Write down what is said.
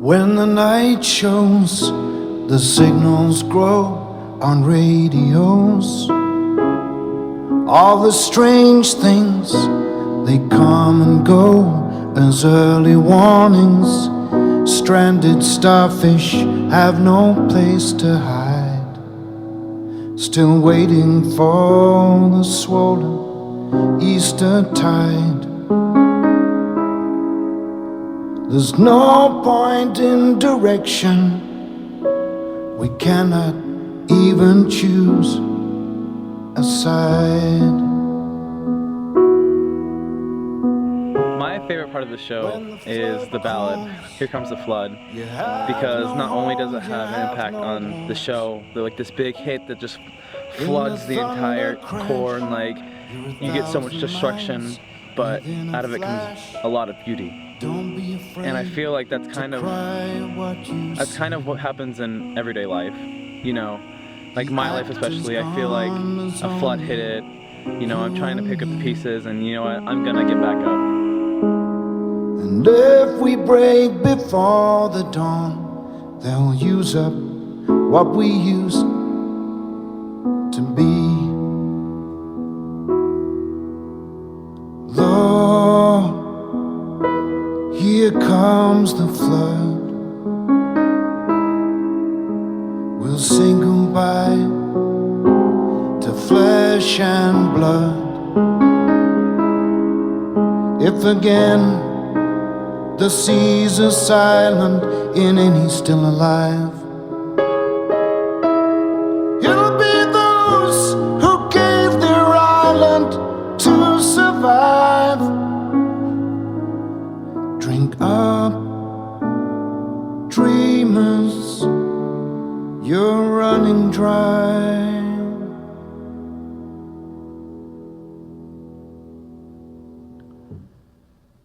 When the night shows, the signals grow on radios. All the strange things, they come and go as early warnings. Stranded starfish have no place to hide, still waiting for the swollen Easter tide. There's no point in direction, we cannot even choose a side. My favorite part of the show is the ballad, Here Comes the Flood, because not only does it have an impact on the show, like this big hit that just floods the entire core, and like you get so much destruction, but out of it comes a lot of beauty. And I feel like that's kind of what happens in everyday life, you know, like my life especially. I feel like a flood hit it, you know, I'm trying to pick up the pieces, and you know what, I'm gonna get back up. And if we break before the dawn, they'll use up what we used to be. Lord, here comes the flood. We'll say goodbye to flesh and blood. If again the seas are silent in any still alive, it'll be those who gave their island to survive. Drink up, dreamers, you're running dry.